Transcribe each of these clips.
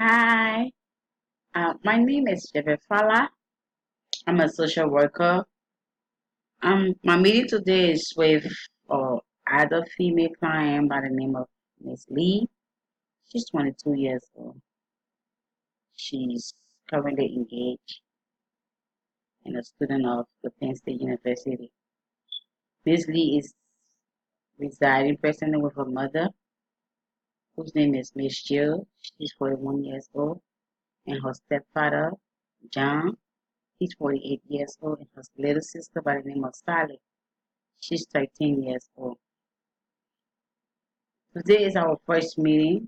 Hi, my name is Fala. I'm a social worker. My meeting today is with other female client by the name of Miss Lee. She's 22 years old. She's currently engaged and a student of the Penn State University. Miss Lee is residing presently with her mother, whose name is Miss Jill. She's 41 years old, and her stepfather, John. He's 48 years old, and her little sister by the name of Sally. She's 13 years old. Today is our first meeting,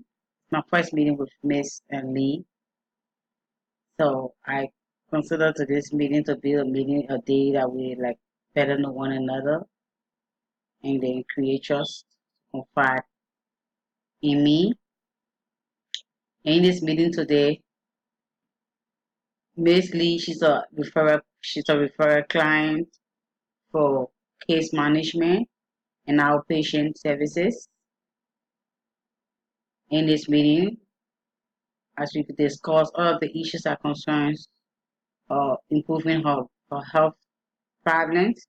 my first meeting with Miss Lee. So I consider today's meeting to be a day that we like better know one another and then create trust, confide in me. In this meeting today, Miss Lee, she's a referral client for case management and outpatient services. In this meeting, as we discuss all of the issues that concerns improving her health problems.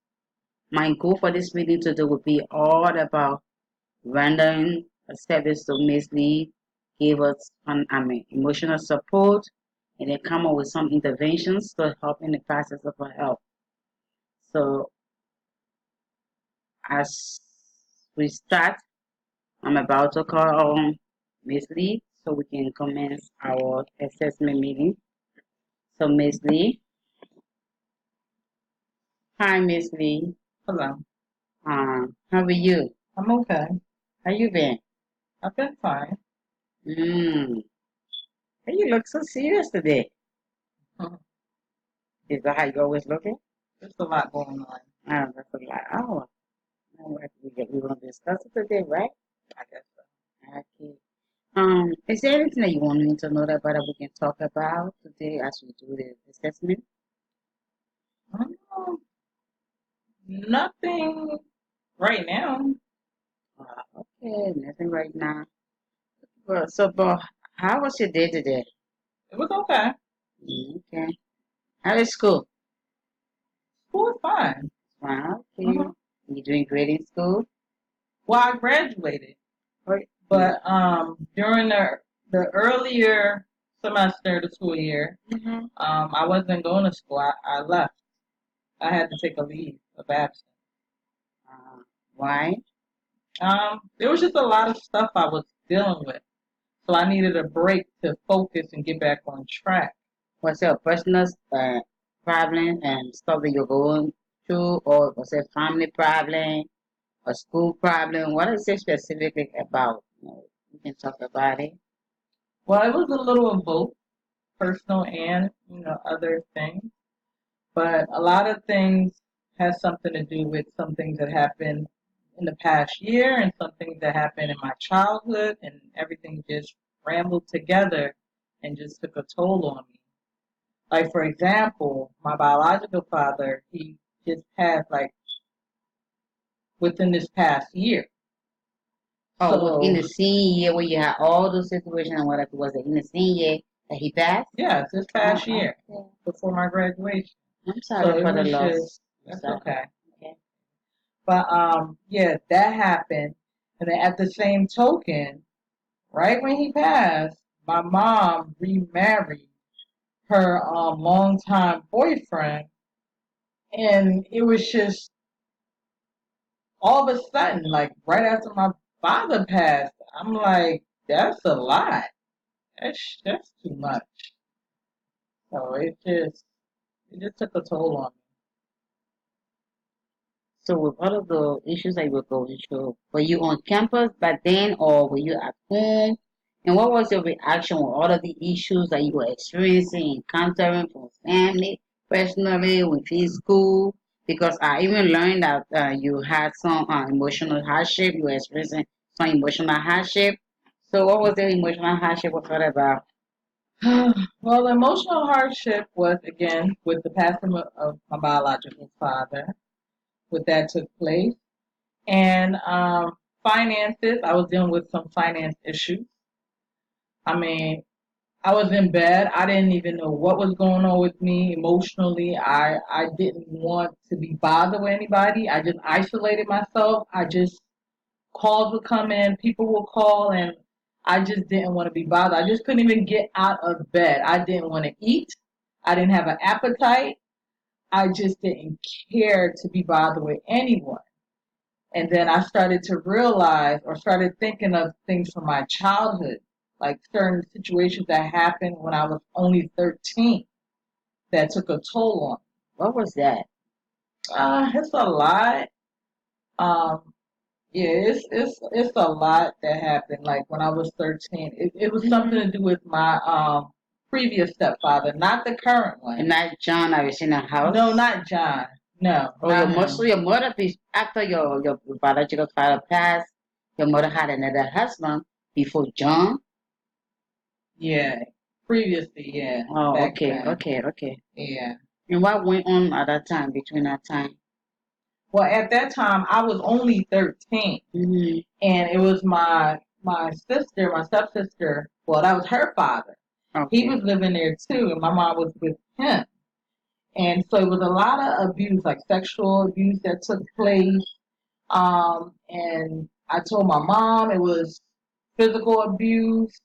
My goal for this meeting today will be all about rendering a service to Miss Lee, give us emotional support, and then come up with some interventions to help in the process of her health. So as we start, I'm about to call on Miss Lee so we can commence our assessment meeting. So Miss Lee, hi Miss Lee. Hello. How are you? I'm okay. How you been? I've been fine. Mm. Hey, you look so serious today. Mhm. Is that how you always looking? There's a lot going on, Oh, that's a lot. Oh, we gonna discuss it today, right? I guess so. Okay. Is there anything that you want me to know about that we can talk about today as we do the assessment? Um, Nothing right now. Okay, nothing right now. But how was your day today? It was okay. Okay. How is school? School was fine. Wow, okay. hmm You doing great in school? Well, I graduated, Right. but during the earlier semester of the school year, Mm-hmm. I wasn't going to school. I left. I had to take a leave of absence. Why? There was just a lot of stuff I was dealing with, so I needed a break to focus and get back on track. Was it a personal problem and stuff that you're going through, or was it family problem, a school problem? What is it specifically about? We can talk about it. Well, it was a little of both, personal and other things. But a lot of things has something to do with some things that happened in the past year and some things that happened in my childhood, and everything just rambled together and just took a toll on me. Like for example, my biological father, he just passed like within this past year. Oh, within So the senior year where you had all those situations and whatever, was it in the senior year that he passed? yeah, it's this past Oh, year okay. before my graduation. I'm So sorry it for the was just loss. I'm that's sorry. okay. Okay. But yeah, that happened. And then at the same token, right when he passed, my mom remarried her longtime boyfriend, and it was just all of a sudden, like right after my father passed, I'm like, that's a lot. That's too much. So it just took a toll on me. So with all of the issues that you were going through, were you on campus back then or were you at home? And what was your reaction with all of the issues that you were experiencing, encountering from family, personally, within school? Because I even learned that you had some emotional hardship, you were experiencing some emotional hardship. So what was the emotional hardship? What's that about? Well, the emotional hardship was again with the passing of my biological father. With that took place, and finances. I was dealing with some finance issues. I mean, I was in bed. I didn't even know what was going on with me emotionally. I didn't want to be bothered with anybody. I just isolated myself. I just calls would come in, people would call, and I just didn't want to be bothered. I just couldn't even get out of bed. I didn't want to eat. I didn't have an appetite. I just didn't care to be bothered with anyone. And then I started to realize or started thinking of things from my childhood, like certain situations that happened when I was only 13 that took a toll on me. What was that? It's a lot. Um, yeah, it's a lot that happened. Like when I was 13, it was something Mm-hmm. to do with my previous stepfather, not the current And one. that John I was in the No, house. not John. No, Or your not most him. your mother after your biological father passed, your mother had another husband before John. Yeah, previously, yeah, Oh, back okay, then, okay, okay. yeah. And what went on at that time between that time? Well, at that time, I was only 13, Mm-hmm. and it was my sister, my stepsister. Well, that was her father. He Okay. was living there too, and my mom was with him. And so it was a lot of abuse, like sexual abuse that took place. And I told my mom it was physical abuse,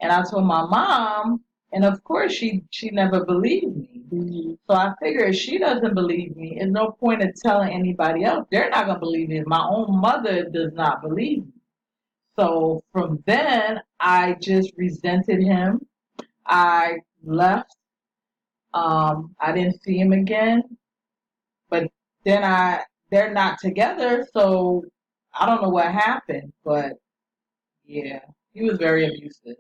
and I told my mom, and of course she never believed me. Mm-hmm. So I figured if she doesn't believe me, there's no point in telling anybody else. They're not gonna believe me. My own mother does not believe me. So from then, I just resented him. I left. I didn't see him again. But then they're not together, so I don't know what happened. But yeah, he was very abusive.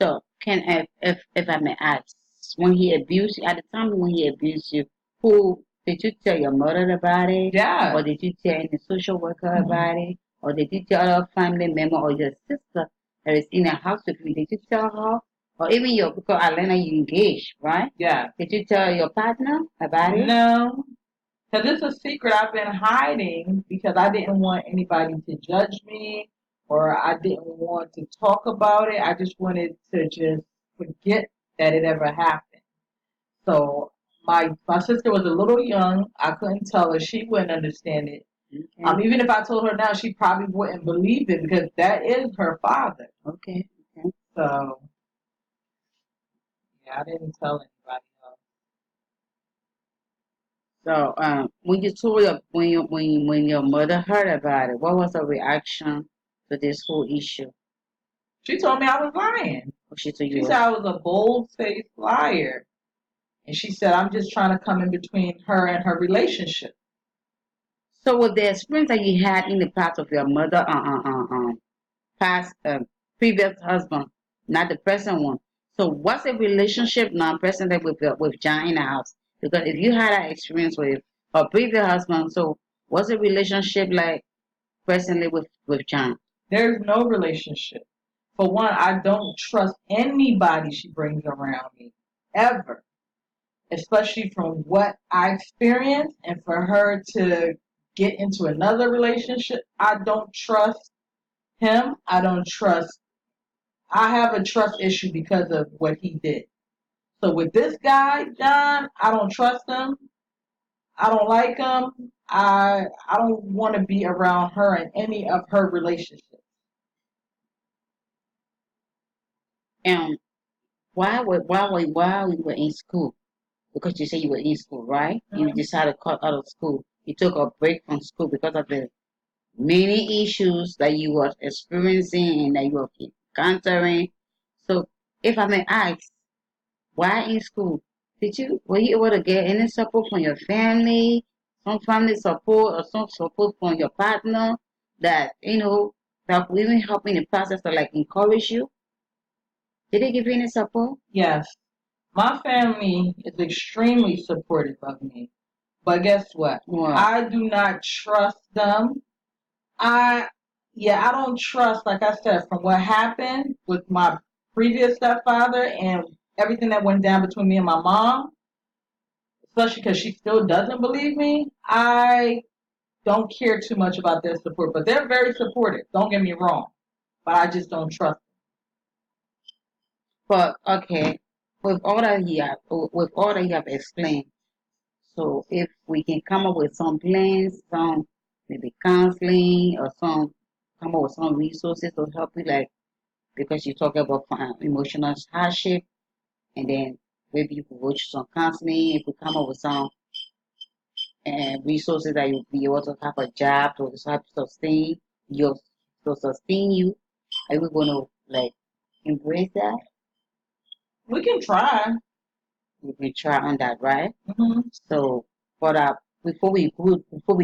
So can if I may ask, when he abused you, at the time when he abused you, who did you tell your mother about it, or Yeah. did you tell any social worker about it, or did you tell a family member or your sister that is in the house with you? Did you tell her, or even your because Alena you engaged, right? Yeah. Did you tell your partner about it? No, because it's a secret I've been hiding because I didn't want anybody to judge me or I didn't want to talk about it. I just wanted to just forget that it ever happened. So my sister was a little young. I couldn't tell her. She wouldn't understand it. Okay, Even if I told her now, she probably wouldn't believe it because that is her father. okay, okay. So yeah, I didn't tell anybody else. So when you told your when your mother heard about it, what was her reaction to this whole issue? She told me I was lying. Or she told She you said I was a bold-faced liar. And she said, I'm just trying to come in between her and her relationship. so with the experience that you had in the past of your mother past previous husband, not the present one. So what's the relationship now presently with John in the house? Because if you had that experience with a previous husband, so what's the relationship like presently with John? There's no relationship. For one, I don't trust anybody she brings around me, ever. Especially from what I experienced, and for her to get into another relationship, I don't trust him. I don't trust. I have a trust issue because of what he did. So with this guy, John, I don't trust him. I don't like him. I don't want to be around her in any of her relationships. And why we were in school? Because you said you were in school, right? You Mhm. decided to cut out of school. You took a break from school because of the many issues that you were experiencing and that you were encountering. So, if I may ask, why in school? Were you able to get any support from your family, some family support or some support from your partner that, that will even help in the process to like encourage you? Did they give you any support? Yes, my family is extremely supportive of me. But guess what? What? I do not trust them. I, yeah, I don't trust, like I said, from what happened with my previous stepfather and everything that went down between me and my mom, especially because she still doesn't believe me. I don't care too much about their support, but they're very supportive. Don't get me wrong, but I just don't trust But okay, with all that you have explained, so if we can come up with some plans, some maybe counseling or some come up with some resources to help you, like because you talk about emotional hardship, and then maybe you could go to some counseling. If we come up with some resources that you'll be able to have a job to help your sustain you, are we going to like embrace that? We can try. We can try on that, right? Hmm. So, but before we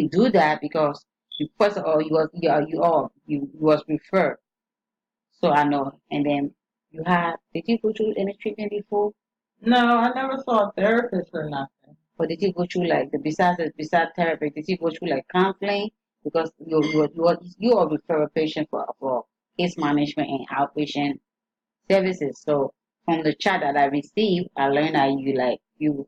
do that, because first of all, you was referred. So I know, and then did you go through any treatment before? No, I never saw a therapist or nothing. Or did you go through like besides therapy? Did you go through like counseling? Because you are referral patient for case management and outpatient services. So from the chat that I received, I learned that you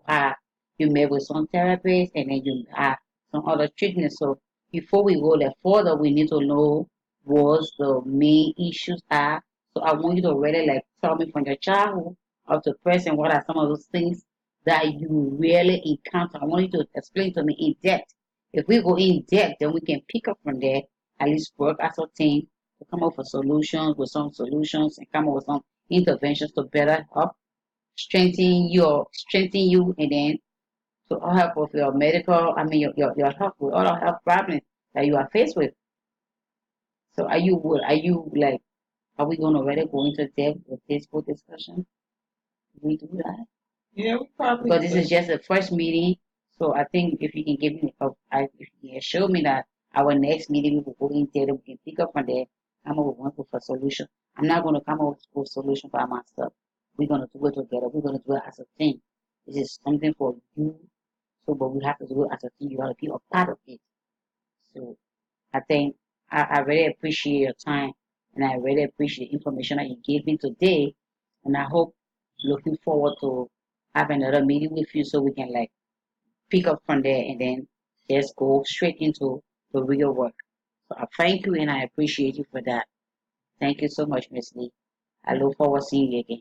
met with some therapists and then you have some other treatments. So before we go like further, we need to know what the main issues are. So I want you to really like tell me from your childhood up to present what are some of those things that you really encounter. I want you to explain to me in depth. If we go in depth, then we can pick up from there, at least work as a team to come up with solutions and come up with some interventions to better help strengthen you, and then to help with your medical, I mean your health with all the health problems that you are faced with. So are you like, are we going to really go into depth with this full discussion? We do that Yeah, we probably because this could. is just the first meeting. So I think if you can give me if you can show me that our next meeting we will go in there, we can pick up from there, come up with a solution. I'm not going to come up with a solution by myself. We're going to do it together. We're going to do it as a team. This is something for you. So, but we have to do it as a team. You have to be a part of it. So I think I really appreciate your time, and I really appreciate the information that you gave me today. And I hope, looking forward to have another meeting with you so we can like pick up from there and then just go straight into the real work. So I thank you and I appreciate you for that. Thank you so much, Miss Lee. I look forward to seeing you again.